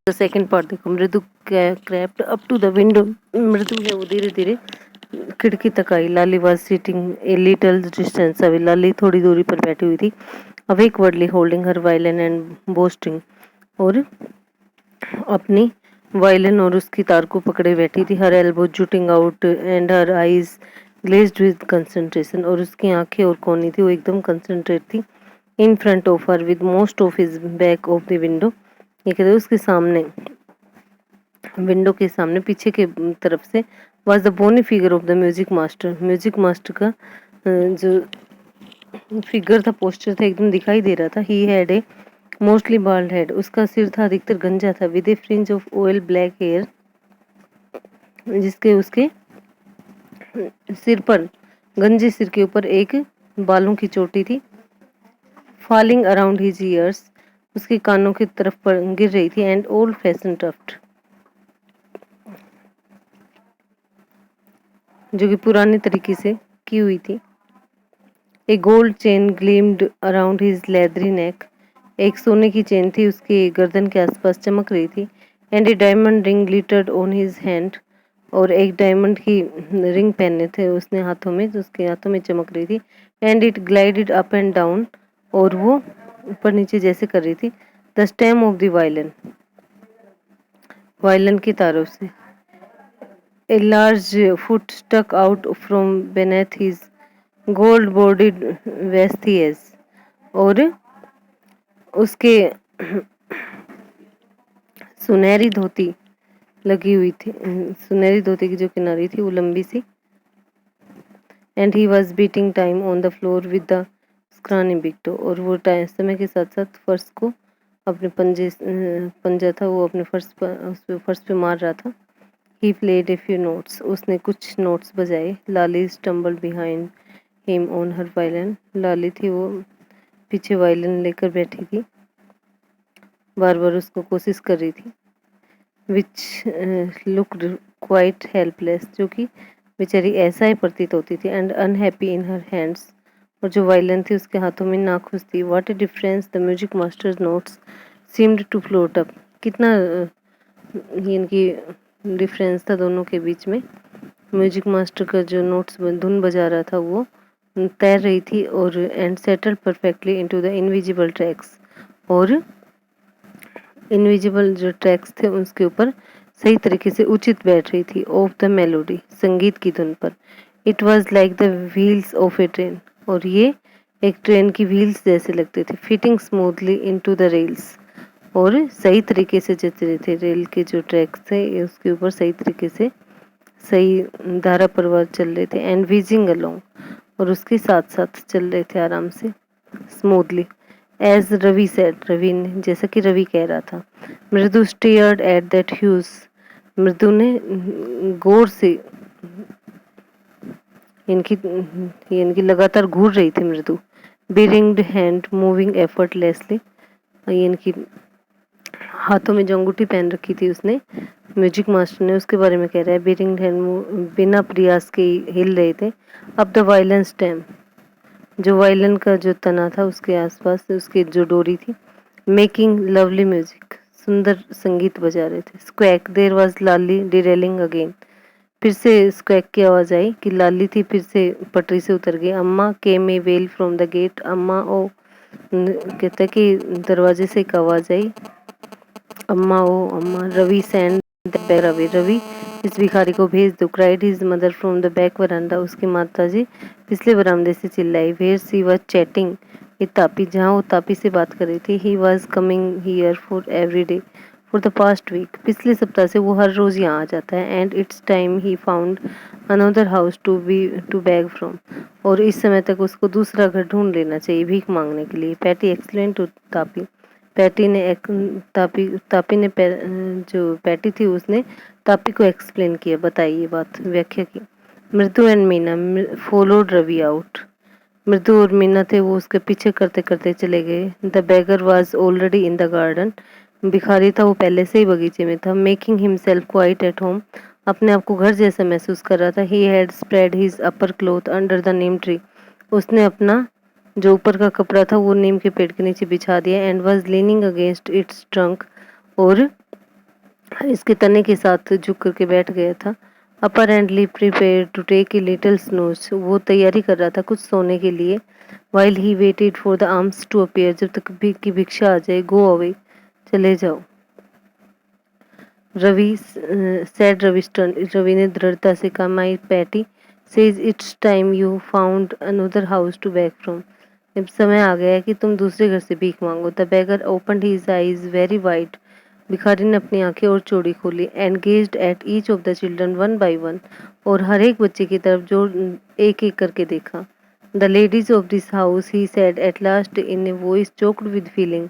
The second part देखो। Mridu crept up to the window. Mridu है वो धीरे धीरे खिड़की तक आई। Lali was sitting a little distance away. Lali थोड़ी दूरी पर बैठी हुई थी। Awkwardly holding her violin and boasting, और अपनी वायलिन और उसकी तार को पकड़े बैठी थी। Her elbow jutting out and her eyes glazed with concentration, और उसकी आंखें और कोनी थी वो एकदम कंसंट्रेट थी। इन front of her with most of his back of the window, ये कहते उसके सामने, विंडो के सामने पीछे के तरफ से, was the bony figure of the music master. Music master का जो फिगर था, पोस्टर था, एकदम दिखाई दे रहा था। He had a mostly bald head, उसका सिर था अधिकतर गंजा था। With a fringe of oil black hair, जिसके उसके सिर पर, गंजे सिर के ऊपर एक बालों की चोटी थी। फॉलिंग अराउंड हिज ईयर्स, उसके कानों की तरफ पर गिर रही थी। एंड ओल्ड फैशन टफ्ट, जो कि पुराने तरीके से की हुई थी। A gold chain gleamed around his leathery neck, एक सोने की चेन थी उसके गर्दन के आसपास चमक रही थी। And A diamond ring glittered on his hand, और एक डायमंड की रिंग पहने थे उसने हाथों में, जो उसके हाथों में चमक रही थी। And it glided up and down, और वो ऊपर नीचे जैसे कर रही थी। The stem of the violin, violin की तारों से। A large foot stuck out from beneath his gold-bordered vestures, और उसके सुनहरी धोती लगी हुई थी। सुनहरी धोती की जो किनारी थी वो लंबी सी। And he was beating time on the floor with the scrawny big toe, और वो समय के साथ साथ फर्श को अपने पंजा था वो अपने फर्श पे मार रहा था। He played a few notes, उसने कुछ नोट्स बजाए। लाली stumbled behind him on her violin, लाली थी वो पीछे वायलिन लेकर बैठी थी, बार बार उसको कोशिश कर रही थी। Which looked quite helpless, जो कि बेचारी ऐसा ही प्रतीत होती थी। And unhappy in her hands, और जो वायलिन थी उसके हाथों में नाखुश थी। What a difference the music master's notes seemed to float up, कितना ये इनकी डिफरेंस था दोनों के बीच में। म्यूजिक मास्टर का जो नोट्स धुन बजा रहा था वो तैर रही थी, और and settled perfectly into the invisible tracks, और इनविजिबल जो ट्रैक्स थे उसके ऊपर सही तरीके से उचित बैठ रही थी। ऑफ द मेलोडी, संगीत की धुन पर। It was like the wheels of A train, और ये एक ट्रेन की व्हील्स जैसे लगते थे। Fitting smoothly into the rails, और सही तरीके से जच रहे थे। रेल के जो ट्रैक्स थे उसके ऊपर सही तरीके से सही धारा प्रवाह चल रहे थे। एंड व्हीजिंग अलोंग, और उसके साथ साथ चल रहे थे आराम से, smoothly. As Ravi said, Ravi ने, जैसा कि रवि कह रहा था। मृदु स्टेयर्ड एट दैट ह्यूज, मृदु ने गौर से इनकी लगातार घूर रही थी मृदु। बेरिंग्ड हैंड मूविंग एफर्टलेसली, इनकी हाथों में जो अंगूठी पहन रखी थी उसने, म्यूजिक मास्टर ने, उसके बारे में कह रहा है। बेरिंग हैंड बिना प्रयास के हिल रहे थे। अब द वायलिन स्टेम, जो वायलिन का जो तना था उसके आसपास उसकी जो डोरी थी। मेकिंग लवली म्यूजिक, सुंदर संगीत बजा रहे थे। Squeak, there was Lali derailing again, फिर से स्क्वैक की आवाज आई कि लाली थी फिर से पटरी से उतर गई। अम्मा केम ए वेल फ्रॉम द गेट, अम्मा ओ, कहता है कि दरवाजे से एक आवाज आई, अम्मा ओ अम्मा। Ravi send the bag away, Ravi इस भिखारी को भेज दो। Cried his mother from the back veranda, उसकी माता जी पिछले बरामदे से चिल्लाई। Where she was chatting with Tapi, जहाँ वो तापी से बात कर रही थी। He was coming here for every day for the past week, पिछले सप्ताह से वो हर रोज यहाँ आ जाता है। And it's time he found another house to beg from, और इस समय तक उसको दूसरा घर ढूंढ लेना चाहिए भीख मांगने के लिए। पैटी एक्सप्लेन टू तापी, पैटी ने तापी ने जो पैटी थी उसने तापी को एक्सप्लेन किया, बताई ये बात, व्याख्या की। Mridu and Meena followed Ravi out, Mridu और मीना थे वो उसके पीछे करते करते चले गए। The beggar was already in the garden, भिखारी था वो पहले से ही बगीचे में था। Making himself quite at home, अपने आप को घर जैसा महसूस कर रहा था। He had spread his upper cloth under the neem tree, उसने अपना जो ऊपर का कपड़ा था वो नीम के पेड़ के नीचे बिछा दिया। And was leaning against it's trunk, और इसके तने के साथ झुक करके बैठ गया था। Apparently prepare to take a little snooze, वो तैयारी कर रहा था कुछ सोने के लिए। While he waited for the alms to appear, जब तक की भिक्षा आ जाए। गो अवे, चले जाओ। रवि सेड रविस्टन, रवि ने दृढ़ता से कहा। My Paati says it's time you found another house to back from, अब समय आ गया है कि तुम दूसरे घर से भीख मांगो। The beggar opened his eyes very wide, भिखारी ने अपनी आंखें और चौड़ी खोली। And gazed at each of the children one by one, और हर एक बच्चे की तरफ जो एक एक करके देखा। The ladies of this house, he said at last in a voice choked with feeling,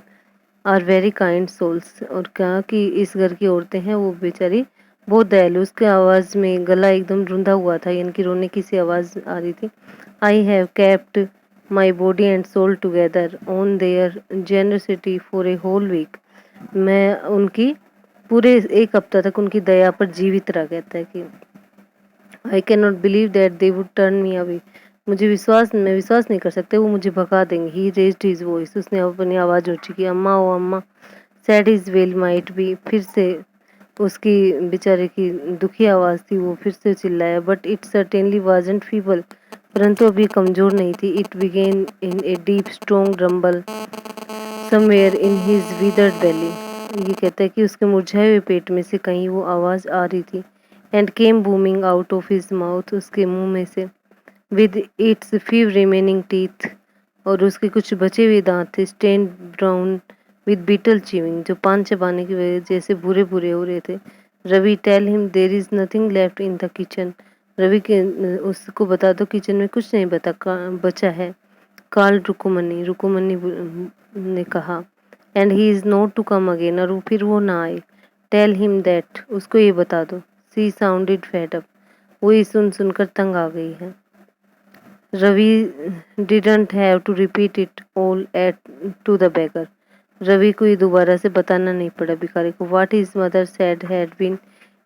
are very kind souls, और कहा कि इस घर की औरतें हैं वो बेचारी बहुत दयालु। उसकी आवाज़ में गला एकदम रुंधा हुआ था, यानी कि रोने की सी आवाज़ आ रही थी। I have kept my body and soul together on their generosity for a whole week, मैं उनकी पूरे एक हफ्ता तक उनकी दया पर जीवित रहा। कहता है कि I can not believe that they would turn me away, मैं विश्वास नहीं कर सकते वो मुझे भगा देंगे। ही रेज्ड हिज वॉइस, उसने अपनी आवाज़ ऊंची की। अम्मा ओ अम्मा, sad his well might be, फिर से उसकी बेचारे की दुखी आवाज़ थी, वो फिर से चिल्लाया। But it certainly wasn't feeble, परंतु अभी कमज़ोर नहीं थी। It began in a deep strong rumble somewhere in his withered belly, ये कहता है कि उसके मुरझाए हुए पेट में से कहीं वो आवाज़ आ रही थी। And came booming out of his mouth, उसके मुंह में से। With its few remaining teeth, और उसके कुछ बचे हुए दांत थे। Stain brown with betel chewing, जो पान चबाने की वजह से भूरे भूरे हो रहे थे। Ravi tell him there is nothing left in the kitchen, Ravi के उसको बता दो किचन में कुछ नहीं बचा है। कार्ल रुकुमनी ने कहा। And he is not to come again, और फिर वो ना आए। टेल हिम दैट, उसको ये बता दो। सी साउंडेड फेड अप, वो ये सुन सुनकर तंग आ गई है। Ravi didn't have to repeat it all at to the beggar, Ravi को ये दोबारा से बताना नहीं पड़ा भिखारी को। What his mother said had been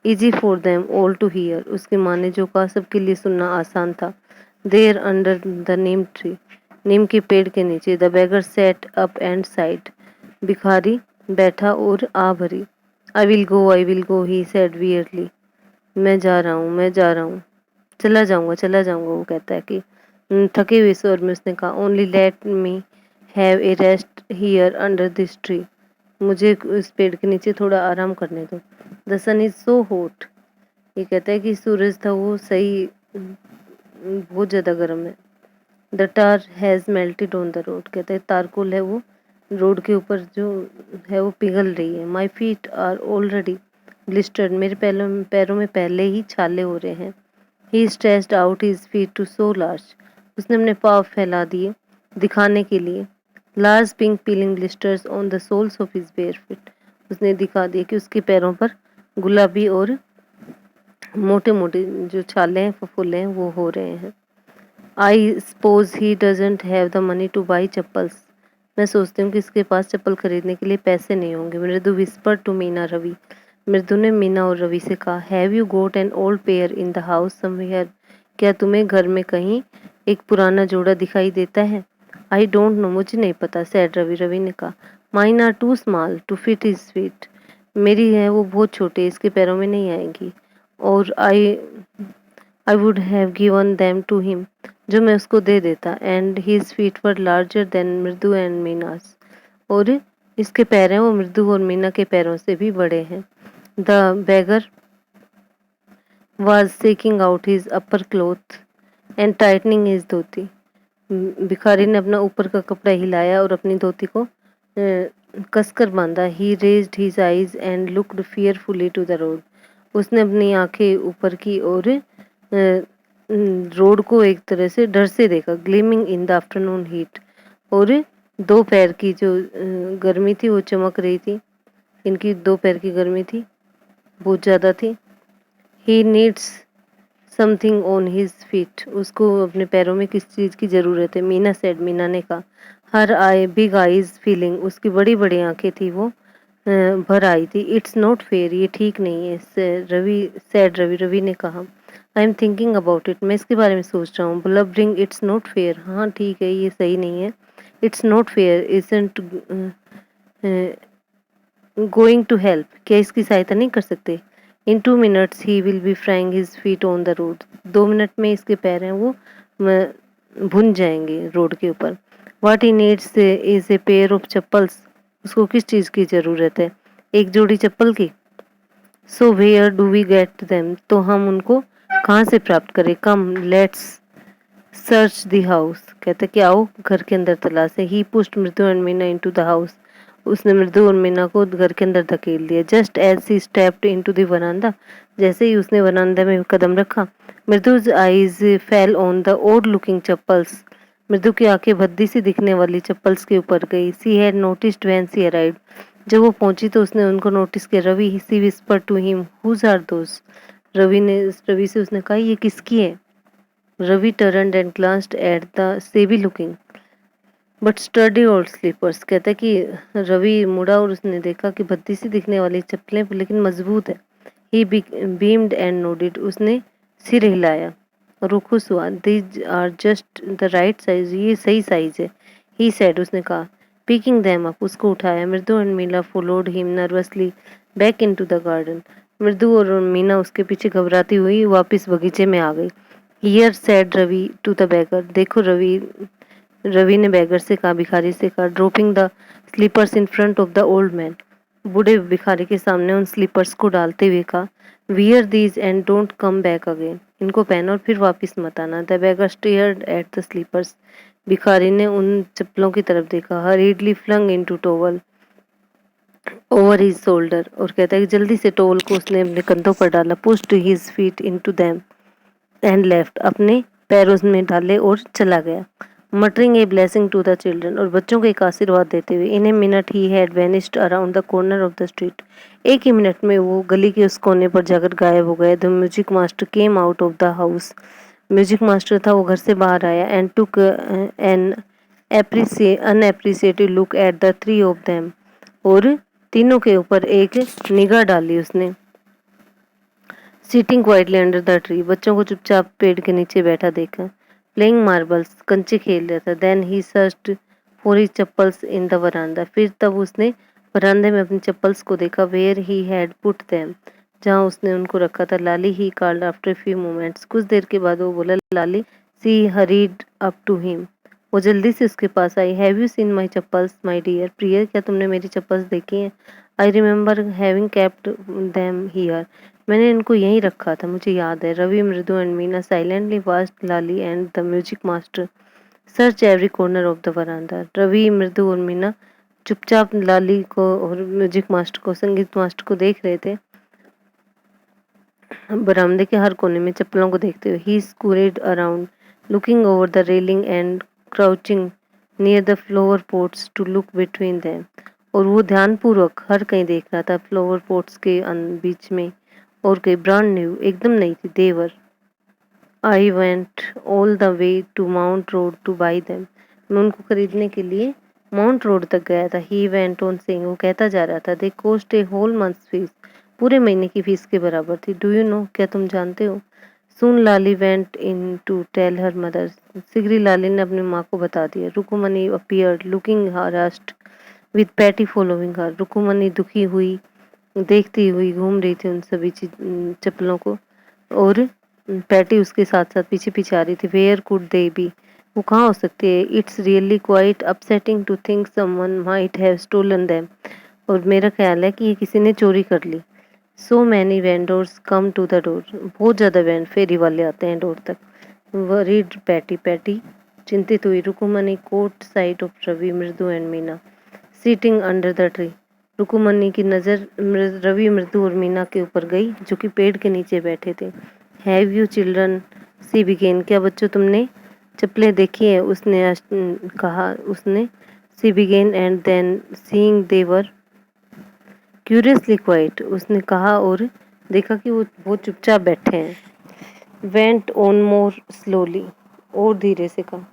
easy for them all to hear, उसकी माँ ने जो कहा सबके लिए सुनना आसान था। There under the neem tree, नीम के पेड़ के नीचे। The beggar sat up and sighed, भिखारी बैठा और आ भरी। I will go, he said weirdly, मैं जा रहा हूँ, मैं जा रहा हूँ, चला जाऊंगा। वो कहता है कि थके हुए स्वर में उसने कहा। Only let me have a rest here under this tree, मुझे इस पेड़ के नीचे थोड़ा आराम करने दो। The sun is so hot, ये कहता है कि सूरज था वो सही बहुत ज़्यादा गर्म है। The tar has melted on the road, कहते हैं तारकोल है वो रोड के ऊपर जो है वो पिघल रही है। My feet are already blistered, मेरे पैरों में पहले ही छाले हो रहे हैं। He stretched out his feet to show large, उसने अपने पाँव फैला दिए दिखाने के लिए। Large pink peeling blisters on the soles of his bare feet, उसने दिखा दिया कि उसके पैरों पर गुलाबी और मोटे मोटे जो छाले हैं फफोले हैं वो हो रहे हैं। I suppose he doesn't have the money two by chappals, मैं सोचती हूँ कि इसके पास चप्पल खरीदने के लिए पैसे नहीं होंगे। मृदु विस्पर टू मीना रवि, मृदु ने मीना और रवि से कहा। Have you got an old pair in the house somewhere, क्या तुम्हें घर में कहीं एक पुराना जोड़ा दिखाई देता है। आई डोंट नो, मुझे नहीं पता। सैड रवि, रवि ने कहा। Mine are too small to fit his feet, मेरी है वो बहुत छोटे, इसके पैरों में नहीं आएंगी। और I would have given them to him, जो मैं उसको दे देता। And his feet were larger than Mridu and Meena's, और इसके पैर हैं वो मृदु और मीना के पैरों से भी बड़े हैं। The beggar was shaking out his upper cloth and tightening his धोती, भिखारी ने अपना ऊपर का कपड़ा हिलाया और अपनी धोती को कसकर बांधा। He raised his eyes and looked fearfully to the road, उसने अपनी आंखें ऊपर की और रोड को एक तरह से डर से देखा। Gleaming in the afternoon heat, और दोपहर की जो गर्मी थी वो चमक रही थी। इनकी दोपहर की गर्मी थी बहुत ज़्यादा थी। He needs something on his feet, उसको अपने पैरों में किस चीज़ की ज़रूरत है। मीना सेड, मीना ने कहा। हर आई बिग आईज फीलिंग, उसकी बड़ी बड़ी आंखें थी वो भर आई थी। इट्स नॉट फेयर, ये ठीक नहीं है। रवि, रवि ने कहा। I am thinking about it, मैं इसके बारे में सोच रहा हूँ। ब्लबरिंग, इट्स नॉट फेयर, हाँ ठीक है ये सही नहीं है। It's not fair isn't going to help, क्या इसकी सहायता नहीं कर सकते? In 2 minutes he will be frying his feet on the road, 2 मिनट में इसके पैर हैं वो भुन जाएंगे रोड के ऊपर। What he needs is a pair of chappals, उसको किस चीज की जरूरत है? एक जोड़ी चप्पल की। So where do we get them, तो हम उनको कहाँ से प्राप्त करें? Come let's search the house, कहते कि आओ घर के अंदर तलाशें। He pushed Mridu and Meena into the house, उसने मृदु और मीना को घर के अंदर धकेल दिया। Just as she stepped into the veranda, जैसे ही उसने वरांडा में कदम रखा, Mridu's eyes fell on the odd looking chappals, Mridu की आंखें भद्दी सी दिखने वाली चप्पल्स के ऊपर गई। She had noticed when she arrived, जब वो पहुंची तो उसने उनको नोटिस किया। Ravi, she whisper to him, whose are those, Ravi से उसने कहा ये किसकी है? Ravi turned and glanced at the shabby looking but sturdy old slippers, कहता है कि रवि मुड़ा और उसने देखा कि भद्दी सी दिखने वाली चप्पलें लेकिन मजबूत है। ही बीम्ड एंड नोडिड, उसने सिर हिलाया और वो खुश हुआ। These are just the right size, ये सही साइज है। ही सेड, उसने कहा। पिकिंग देम अप, उसको उठाया। मृदु and Meena followed him nervously back into the garden, मृदु और मीना उसके पीछे घबराती हुई वापस बगीचे में आ गई। Here said Ravi to the beggar, देखो रवि, रवि ने बैगर से कहा, भिखारी से कहा। Dropping the slippers in front of the old man, बूढ़े भिखारी के सामने उन स्लीपर्स को डालते हुए कहा। Wear these and don't come back again, इनको पहनो और फिर वापस मत आना। The beggar stared at the slippers, भिखारी ने उन चप्पलों की तरफ देखा। Hurriedly flung into towel over his shoulder, और कहता है कि जल्दी से टॉवल को उसने अपने कंधों पर डाला। Pushed his feet into them and left, अपने पैर उसमें डाले और चला गया। Muttering a blessing to the children, और बच्चों को एक आशीर्वाद देते हुए। In a minute he had vanished around the corner of the street, एक ही मिनट में वो गली के उस कोने पर जाकर गायब हो गए। The music master came out of the house, music master था वो घर से बाहर आया। And took an unappreciated look at the three of them, और तीनों के ऊपर एक निगाह डाली उसने। Sitting quietly under the tree, बच्चों को चुपचाप पेड़ के नीचे बैठा देखा। प्लेइंग मार्बल्स, कंचे खेल रहा था। Then he searched for his chappals in the veranda, फिर तब उसने वरांडे में अपनी चप्पल्स को देखा। Where he had put them, जहाँ उसने उनको रखा था। Lali, he called after few moments, कुछ देर के बाद वो बोला Lali. She hurried up to him, वो जल्दी से उसके पास आई। Have you seen my chappals my dear, प्रिय, क्या तुमने मेरी चप्पल्स देखी हैं? I remember having kept them here, मैंने इनको यहीं रखा था, मुझे याद है। Ravi, Mridu and Meena silently watched Lali and the music master search every corner of the veranda, Ravi, Mridu और मीना चुपचाप लाली को और म्यूजिक मास्टर को, संगीत मास्टर को देख रहे थे, बरामदे के हर कोने में चप्पलों को देखते हुए। He scurried around looking over the railing and crouching near the flower pots to look between them, और वो ध्यानपूर्वक हर कहीं देख रहा था फ्लावर पोट्स के बीच में, और कई ब्रांड न्यू, एकदम नई थी। They were, I went all the way to Mount Road to buy them, मैं उनको खरीदने के लिए माउंट रोड तक गया था। ही वेंट ऑन सेइंग, वो कहता जा रहा था। दे कोस्ट ए होल मंथ्स फीस, पूरे महीने की फीस के बराबर थी। डू यू नो, क्या तुम जानते हो? Soon Lali went in to tell her mother, शीघ्र ही लाली ने अपनी माँ को बता दिया। Rukumani appeared looking harassed with Paati following her, Rukumani दुखी हुई, देखती हुई घूम रही थी उन सभी चप्पलों को, और पैटी उसके साथ साथ पीछे पीछे आ रही थी। वेयर कुड दे बी, वो कहाँ हो सकती है? It's really quite upsetting to think someone might have stolen them, और मेरा ख्याल है कि ये किसी ने चोरी कर ली। So many vendors come to the door, बहुत ज़्यादा वैन फेरी वाले आते हैं डोर तक। वरीड पैटी, पैटी चिंतित हुई। Rukumani caught sight of Ravi, Mridu and Meena sitting under the tree, Rukumani की नज़र रवि, मृदु और मीना के ऊपर गई जो कि पेड़ के नीचे बैठे थे। Have you children see began, क्या बच्चों तुमने चप्पलें देखी है? उसने कहा। उसने see began and then seeing they were curiously quiet, उसने कहा और देखा कि वो बहुत चुपचाप बैठे हैं। वेंट ऑन मोर स्लोली, और धीरे से कहा।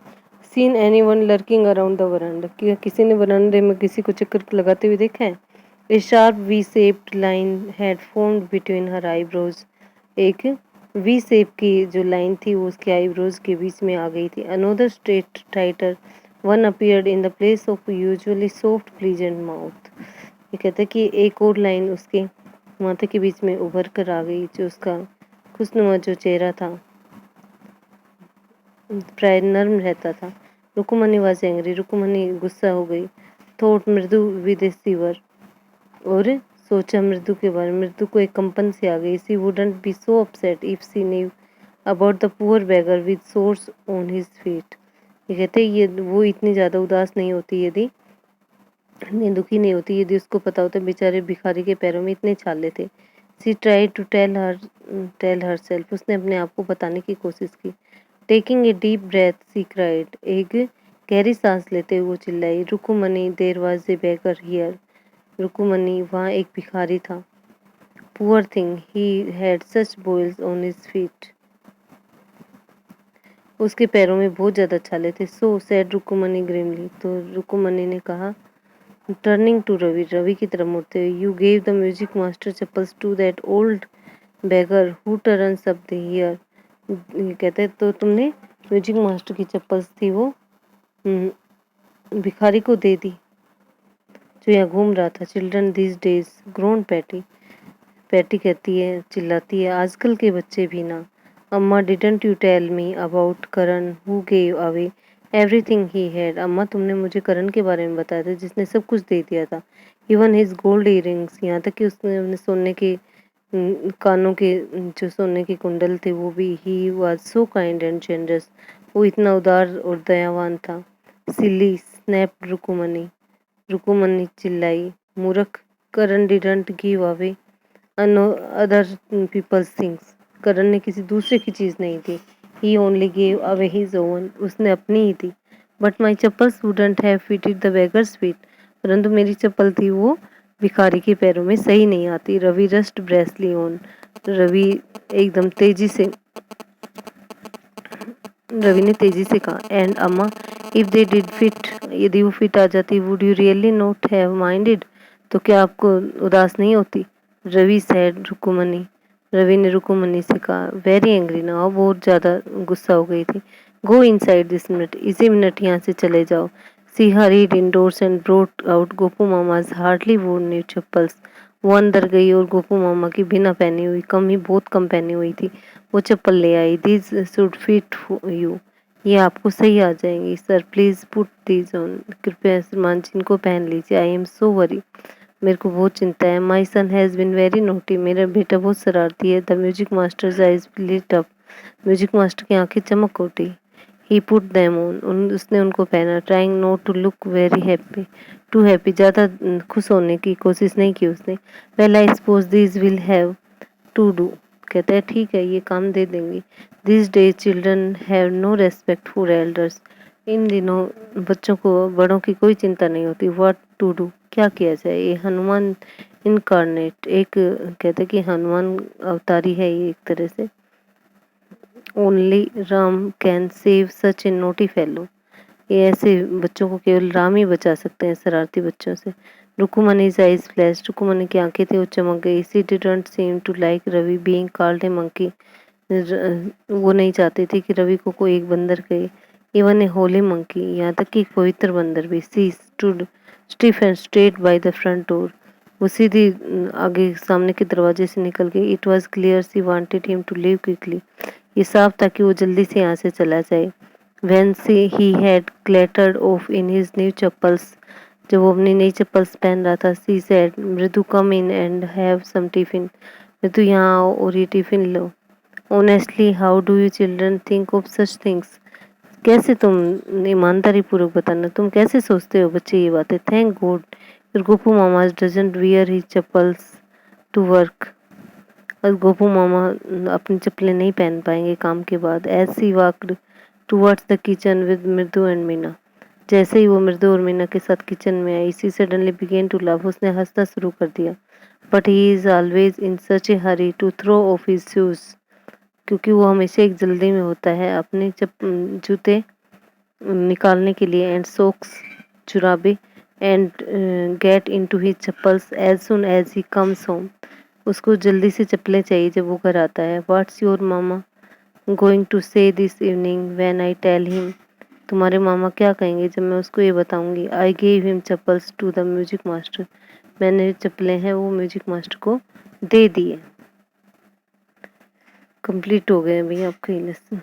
Seen anyone lurking around the veranda, क्या किसी ने वरांडे में किसी को चक्कर लगाते हुए देखा है? A sharp V shaped line had formed between her eyebrows, एक वी शेप की जो लाइन थी वो उसके आईब्रोज के बीच में आ गई थी। Another straight tighter one appeared in the place of usually soft pleasant mouth, ये कहते हैं कि एक और लाइन उसके माथे के बीच में उभर कर आ गई, जो उसका खुशनुमा जो चेहरा था प्राय नर्म रहता था। रुकुमनी वाज एंग्री, रुकुमनी गुस्सा हो गई। थॉट मृदु विद ए शिवर, और सोचा मृदु के बारे में। मृदु को एक कंपन सी आ गई। She wouldn't be so upset if she knew about the poor beggar with sores on his feet। ये कहते ये वो इतनी ज़्यादा उदास नहीं होती यदि इतनी दुखी नहीं होती यदि उसको पता होता बेचारे भिखारी के पैरों में इतने छाले थे। She try to tell her self, उसने अपने आप को बताने की कोशिश की। Taking a deep breath she cried, एक गहरी सांस लेते हुए वो चिल्लाई, Rukumani there was a beggar here. Rukumani, वहाँ एक भिखारी था। Poor thing, he had such boils on his feet, उसके पैरों में बहुत ज़्यादा छाले थे। सो सैड रुकुमनी ग्रिमली, तो रुकुमनी ने कहा टर्निंग टू रवि, रवि की तरफ मुड़ते हुए, you gave the music master chappals to that old beggar who turns up the here. कहते तो तुमने म्यूजिक मास्टर की चप्पल्स थी वो भिखारी को दे दी जो यहाँ घूम रहा था। Children these days grown Paati, Paati कहती है चिल्लाती है, आजकल के बच्चे भी ना। Amma didn't you tell me about Karan who gave away everything he had. अम्मा तुमने मुझे करण के बारे में बताया था जिसने सब कुछ दे दिया था। इवन हिज गोल्ड इयरिंग्स, यहाँ तक कि उसने अपने सोने के कानों के जो सोने के कुंडल थे वो भी। He was so kind and generous, वो इतना उदार और दयावान था। सिली स्नैप्ड रुकुमनी, रुकुमनी चिल्लाई, मूर्ख। Karan didn't give away other people's things, Karan ने किसी दूसरे की चीज़ नहीं थी। He only gave away his own, उसने अपनी ही थी। But my chappals wouldn't have fitted the beggar's feet, परंतु मेरी चप्पल थी वो भिखारी के पैरों में सही नहीं आती। रवि रस्ट ब्रेसली ऑन, रवि एकदम तेजी से रवि ने तेजी से कहा, एंड अम्मा इफ दे डिड फिट, यदि वो फिट आ जाती, would you really not have minded, तो क्या आपको उदास नहीं होती। रवि सैड रुकुमनी, रवि ने रुकुमनी से कहा, वेरी एंग्री नाउ, बहुत ज़्यादा गुस्सा हो गई थी। गो इनसाइड दिस मिनट, इसी मिनट यहाँ से चले जाओ। She hurried indoors and brought out Gopu Mama's hardly worn new chappals. वो अंदर गई और गोपू मामा की बिना पहनी हुई, कम ही बहुत कम पहनी हुई थी, वो चप्पल ले आई। दीज शुड फिट यू, ये आपको सही आ जाएंगी। Sir please put these on, कृपया श्रीमान जी इनको पहन लीजिए। आई एम सो वरी, मेरे को बहुत चिंता है। माई सन हैज़ बिन वेरी नोटी, मेरा बेटा बहुत शरारती है। The music masters eyes lit up, music master की आंखें चमक उठी। ही पुट देम ऑन, उसने उनको पहना। Trying not to look very happy, too happy, ज़्यादा खुश होने की कोशिश नहीं की उसने। Well I suppose these will have to do, कहते हैं ठीक है ये काम दे देंगी। These days children have no respect for elders, इन दिनों बच्चों को बड़ों की कोई चिंता नहीं होती। व्हाट टू डू, क्या किया जाए। ये हनुमान इनकारनेट, एक कहते कि हनुमान अवतारी है ये एक तरह से। Only Ram can save such A naughty fellow, ये ऐसे बच्चों को केवल राम ही बचा सकते हैं शरारती बच्चों से। रुकुमनीज आइज फ्लैश, रुकुमनी की आंखें थी वो चमक गई। She didn't seem to like Ravi being called a monkey, वो नहीं चाहती थी कि रवि को कोई एक बंदर कहे। इवन ए होली मंकी, यहाँ तक कि एक पवित्र बंदर भी। She stood stiff and straight by the front door, वो सीधी आगे सामने के दरवाजे से निकल गई। It was clear she wanted him to leave quickly, ये साफ था कि वो जल्दी से यहाँ से चला जाए। When he had clattered off in his new chappals, जब वो अपनी नई चप्पल्स पहन रहा था, she said, मृदु come in and have some tiffin, मृदु यहाँ आओ और ये tiffin low. Honestly, how do you children think of such things? कैसे तुम, ईमानदारी पूर्वक बताना, तुम कैसे सोचते हो बच्चे ये बातें। Thank God Gopu Mama doesn't wear his chappals to work, और गोपू मामा अपनी चप्पलें नहीं पहन पाएंगे काम के बाद। As she walked towards the kitchen with Mridu and Meena, जैसे ही वो मृदु और मीना के साथ किचन में आई, she suddenly began to laugh, उसने हंसना शुरू कर दिया। But he is always in such a hurry to throw off his shoes, क्योंकि वो हमेशा एक जल्दी में होता है अपने जूते निकालने के लिए, एंड सॉक्स, जुराबे, and get into his chappals as soon as he comes home, उसको जल्दी से चप्पलें चाहिए जब वो घर आता है। What's your mama going to say this evening when I tell him, तुम्हारे मामा क्या कहेंगे जब मैं उसको ये बताऊंगी। I gave him chappals to the music master, मैंने चप्पलें हैं वो म्यूजिक मास्टर को दे दिए। कंप्लीट हो गए भैया आपका ये लेसन।